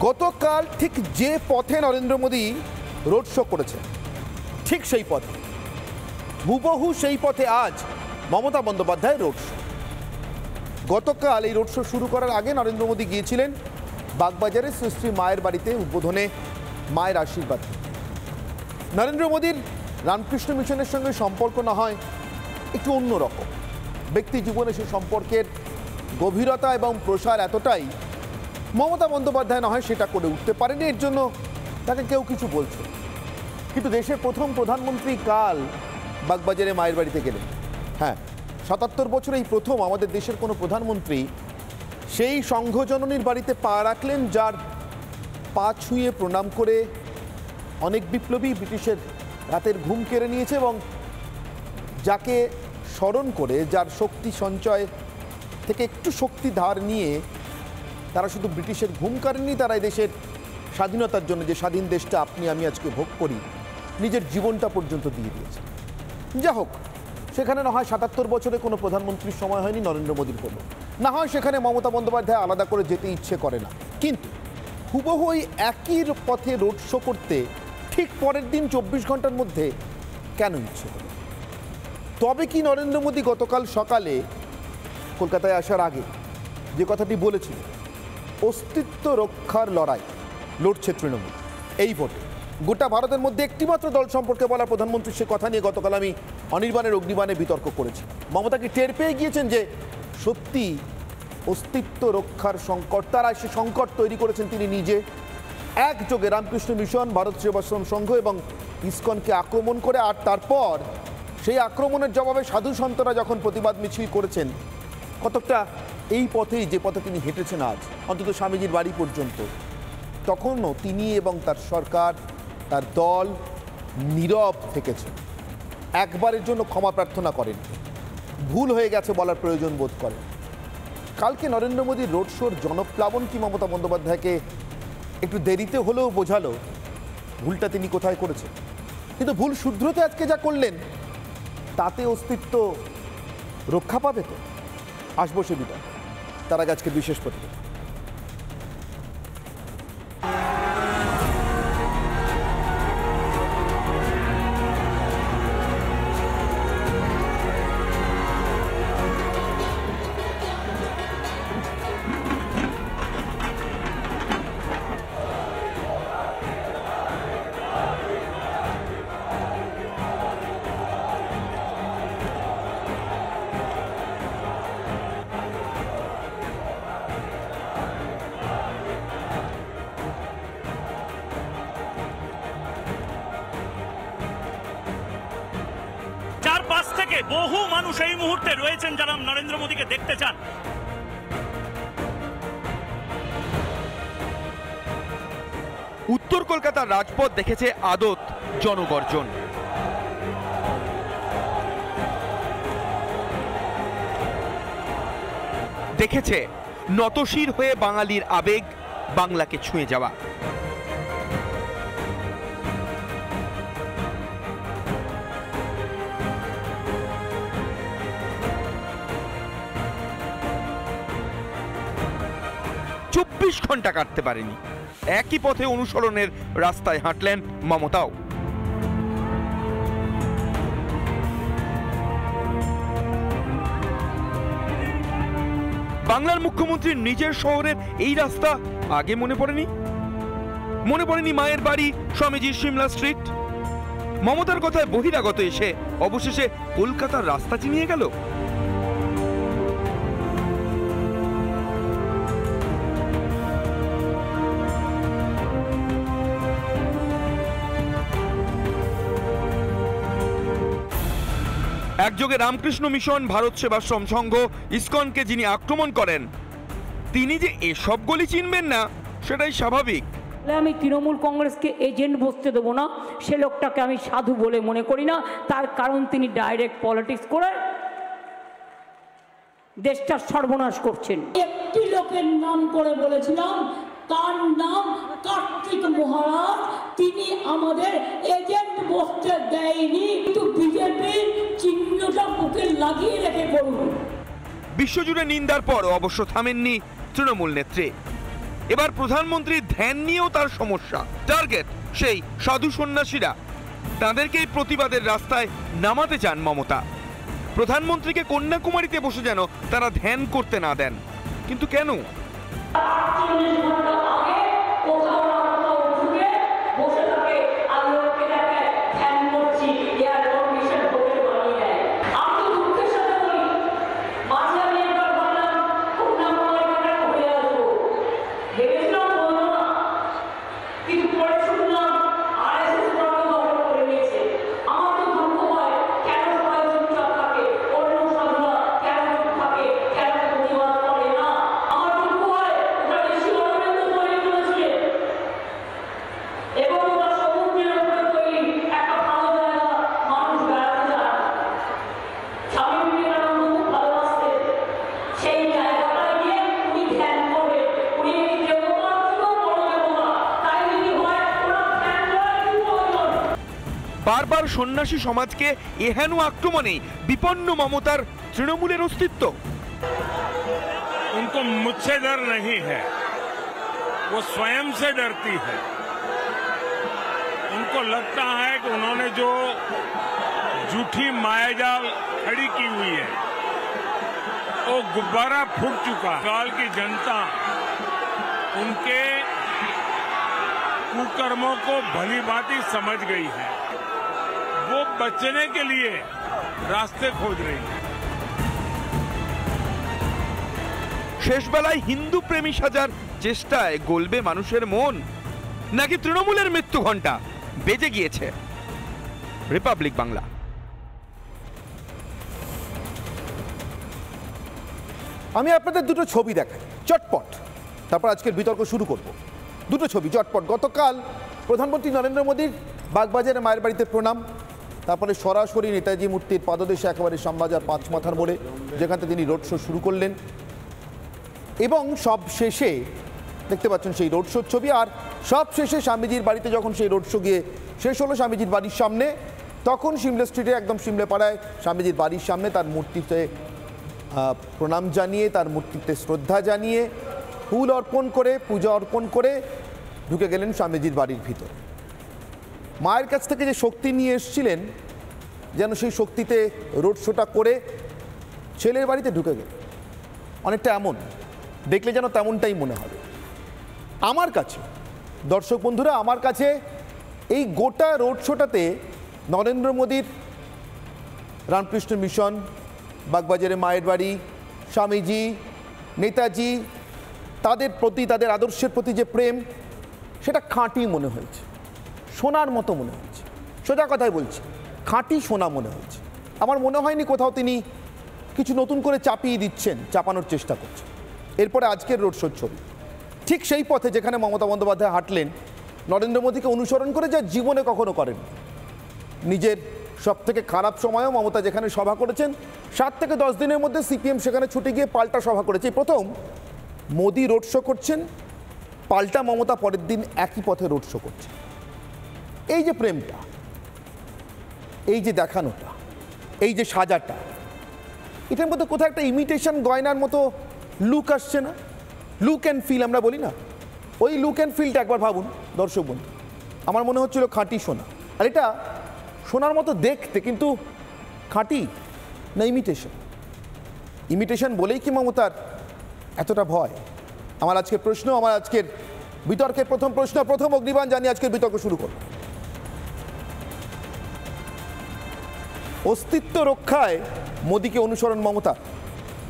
গতকাল ঠিক যে পথে নরেন্দ্র মোদী রোড শো করেছেন ঠিক সেই পথে হুবহু সেই পথে আজ মমতা বন্দ্যোপাধ্যায় রোড শো। গতকাল এই রোড শো শুরু করার আগে নরেন্দ্র মোদী গিয়েছিলেন বাগবাজারে শ্রী মায়ের বাড়িতে উদ্বোধনে মায়ের আশীর্বাদ। নরেন্দ্র মোদীর রামকৃষ্ণ মিশনের সঙ্গে সম্পর্ক না হয় একটু অন্যরকম, ব্যক্তি জীবনে সেই সম্পর্কের গভীরতা এবং প্রসার এতটাই মমতা বন্দ্যোপাধ্যায় না হয় সেটা করে উঠতে পারেনি, এর জন্য তাকে কেউ কিছু বলছে। কিন্তু দেশের প্রথম প্রধানমন্ত্রী কাল বাগবাজারে মায়ের বাড়িতে গেলেন। হ্যাঁ, ৭৭ বছরে এই প্রথম আমাদের দেশের কোনো প্রধানমন্ত্রী সেই সংঘজননীর বাড়িতে পা রাখলেন যার পা ছুঁয়ে প্রণাম করে অনেক বিপ্লবী ব্রিটিশের রাতের ঘুম কেড়ে নিয়েছে এবং যাকে স্মরণ করে, যার শক্তি সঞ্চয় থেকে একটু শক্তি ধার নিয়ে তারা শুধু ব্রিটিশের ঘুম কাড়েননি, তারা এই দেশের স্বাধীনতার জন্য যে স্বাধীন দেশটা আপনি আমি আজকে ভোগ করি নিজের জীবনটা পর্যন্ত দিয়ে দিয়েছে। যা হোক, সেখানে না হয় ৭৭ বছরে কোনো প্রধানমন্ত্রীর সময় হয়নি, নরেন্দ্র মোদীর হলো, না হয় সেখানে মমতা বন্দ্যোপাধ্যায় আলাদা করে যেতে ইচ্ছে করে না, কিন্তু হুবহু ওই একই পথে রোড শো করতে ঠিক পরের দিন ২৪ ঘন্টার মধ্যে কেন ইচ্ছে হলো? তবে কি নরেন্দ্র মোদী গতকাল সকালে কলকাতায় আসার আগে যে কথাটি বলেছিল, অস্তিত্ব রক্ষার লড়াই লড়ছে তৃণমূল এই ভোটে, গোটা ভারতের মধ্যে একটিমাত্র দল সম্পর্কে বলা প্রধানমন্ত্রী সে কথা নিয়ে গতকাল আমি অনির্বাণের অগ্নিবাণে বিতর্ক করেছি। মমতা কি টের পেয়ে গিয়েছেন যে সত্যি অস্তিত্ব রক্ষার সংকট, তারা সে সংকট তৈরি করেছেন তিনি নিজে, একযোগে রামকৃষ্ণ মিশন, ভারত সেবাশ্রম সংঘ এবং ইসকনকে আক্রমণ করে, আর তারপর সেই আক্রমণের জবাবে সাধু সন্তরা যখন প্রতিবাদ মিছিল করেছেন, কতটা এই পথেই যে পথে তিনি হেঁটেছেন আজ অন্তত স্বামীজির বাড়ি পর্যন্ত, তখনও তিনি এবং তার সরকার, তার দল নীরব থেকেছেন, একবারের জন্য ক্ষমা প্রার্থনা করেন, ভুল হয়ে গেছে বলার প্রয়োজন বোধ করেন। কালকে নরেন্দ্র মোদীর রোড শোর জনপ্লাবন কি মমতা বন্দ্যোপাধ্যায়কে একটু দেরিতে হলেও বোঝালো ভুলটা তিনি কোথায় করেছেন, কিন্তু ভুল শুধরোতে আজকে যা করলেন তাতে অস্তিত্ব রক্ষা পাবে তো? আসবো সে বিতর্ক, তার আগে আজকের বিশেষ প্রতিবেদন। বহু মানুষ এই মুহূর্তে রয়েছেন যারা নরেন্দ্র মোদীকে দেখতে চান। উত্তর কলকাতার রাজপথ দেখেছে আদত জনগর্জন। দেখেছে নতশির হয়ে বাঙালির আবেগ বাংলাকে ছুঁয়ে যাওয়া। ঘন্টা কাটতে পারেনি, একই পথে অনুসরণের রাস্তায় হাঁটলেন মমতাও। বাংলার মুখ্যমন্ত্রীর নিজের শহরের এই রাস্তা আগে মনে পড়েনি? মনে পড়েনি মায়ের বাড়ি, স্বামীজির সিমলা স্ট্রিট? মমতার কথায় বহিরাগত এসে অবশেষে কলকাতার রাস্তা চিনিয়ে গেল। একযোগে রামকৃষ্ণ মিশন, ভারত সেবাশ্রম সংঘ, ইসকনকে যিনি আক্রমণ করেন, তিনি যে এসব গলি চিনবেন না সেটাই স্বাভাবিক। আমি তৃণমূল কংগ্রেসকে এজেন্ট বসতে দেবো না, সে লোকটাকে আমি সাধু বলে মনে করি না, তার কারণ তিনি ডাইরেক্ট পলিটিক্স করে দেশটা সর্বনাশ করছেন। একটি লোকের নাম করে বলেছিলাম, তার নাম কার্তিক মহারাজ, তিনি আমাদের এজেন্ট বসতে দেয়নি, কিন্তু বিজেপির চিহ্নটা বুকে লাগিয়ে রেখে করুন। বিশ্বজুড়ে নিন্দার পর অবশ্য থামেননি তৃণমূল নেত্রী। এবার প্রধানমন্ত্রীর ধ্যান নিয়েও তার সমস্যা। টার্গেট সেই সাধু সন্ন্যাসীরা, তাদেরকেই প্রতিবাদের রাস্তায় নামাতে চান মমতা। প্রধানমন্ত্রীকে কন্যাকুমারীতে বসে যেন তারা ধ্যান করতে না দেন। কিন্তু কেন? বারবার সন্ন্যাসী সমাজকে এহেন আক্রমণে বিপন্ন মমতার তৃণমূলের অস্তিত্ব। उनको मुझसे डर नहीं है, वो स्वयं से डरती है। उनको लगता है कि उन्होंने जो झूठी मायाजाल खड़ी की हुई है वो गुब्बारा फूट चुका। काल की जनता उनके कुकर्मों को भली भांति समझ गई है, वो बचने के लिए रास्ते खोज रही है। শেষ বেলায় হিন্দু প্রেমী সাজার চেষ্টায় গলবে মানুষের মন, নাকি তৃণমূলের মৃত্যু ঘণ্টা বেজে গিয়েছে? রিপাবলিক বাংলা। আমি আপনাদের দুটো ছবি দেখাই চটপট, তারপর আজকের বিতর্ক শুরু করব। দুটো ছবি চটপট। গতকাল প্রধানমন্ত্রী নরেন্দ্র মোদীর বাগবাজারে মায়ের বাড়িতে প্রণাম, তারপরে সরাসরি নেতাজি মূর্তির পাদদেশে একেবারে শ্যামবাজার পাঁচ মাথার মোড়ে, যেখান থেকে তিনি রোড শো শুরু করলেন। এবং সব শেষে দেখতে পাচ্ছেন সেই রোড শোর ছবি। আর সব শেষে স্বামীজির বাড়িতে যখন সেই রোড শো গিয়ে শেষ হলো স্বামীজির বাড়ির সামনে, তখন সিমলা স্ট্রিটে একদম সিমলা পাড়ায় স্বামীজির বাড়ির সামনে তার মূর্তিতে প্রণাম জানিয়ে, তার মূর্তিতে শ্রদ্ধা জানিয়ে, ফুল অর্পণ করে, পূজা অর্পণ করে ঢুকে গেলেন স্বামীজির বাড়ির ভিতর। মায়ের কাছ থেকে যে শক্তি নিয়ে এসেছিলেন, যেন সেই শক্তিতে রোড শোটা করে ছেলের বাড়িতে ঢুকে গেলেন। অনেকটা এমন দেখলে যেন তেমনটাই মনে হবে আমার কাছে। দর্শক বন্ধুরা, আমার কাছে এই গোটা রোড শোটাতে নরেন্দ্র মোদীর রামকৃষ্ণ মিশন, বাগবাজারে মায়ের বাড়ি, স্বামীজি, নেতাজি, তাদের প্রতি, তাদের আদর্শের প্রতি যে প্রেম, সেটা খাঁটি মনে হয়েছে, সোনার মতো মনে হয়েছে। সোজা কথাই বলছি, খাঁটি সোনা মনে হয়েছে। আমার মনে হয়নি কোথাও তিনি কিছু নতুন করে চাপিয়ে দিচ্ছেন, চাপানোর চেষ্টা করছেন। এরপরে আজকের রোড শোর ছবি ঠিক সেই পথে যেখানে মমতা বন্দ্যোপাধ্যায় হাঁটলেন, নরেন্দ্র মোদীকে অনুসরণ করে, যা জীবনে কখনো করেন। নিজের সবথেকে খারাপ সময়ও মমতা যেখানে সভা করেছেন, 7 থেকে 10 দিনের মধ্যে সিপিএম সেখানে ছুটে গিয়ে পাল্টা সভা করেছে। প্রথম মোদী রোড শো করছেন, পাল্টা মমতা পরের দিন একই পথে রোড শো করছে। এই যে প্রেমটা, এই যে দেখানোটা, এই যে সাজাটা, এটার মধ্যে কোথাও একটা ইমিটেশন গয়নার মতো লুক আসছে না? লুক অ্যান্ড ফিল আমরা বলি না, ওই লুক অ্যান্ড ফিলটা একবার ভাবুন দর্শক বন্ধু। আমার মনে হচ্ছিল খাঁটি সোনা। আর এটা সোনার মতো দেখতে, কিন্তু খাঁটি না ইমিটেশন? ইমিটেশন বলেই কি মমতার এতটা ভয়? আমার আজকের প্রশ্ন, আমার আজকের বিতর্কের প্রথম প্রশ্ন, প্রথম অগ্নিবাণ জানিয়ে আজকের বিতর্ক শুরু করব। অস্তিত্ব রক্ষায় মোদীকে অনুসরণ মমতা,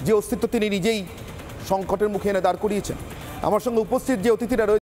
যে অস্তিত্ব তিনি নিজেই সংকটের মুখে এনে দাঁড় করিয়েছেন। আমার সঙ্গে উপস্থিত যে অতিথিরা রয়েছে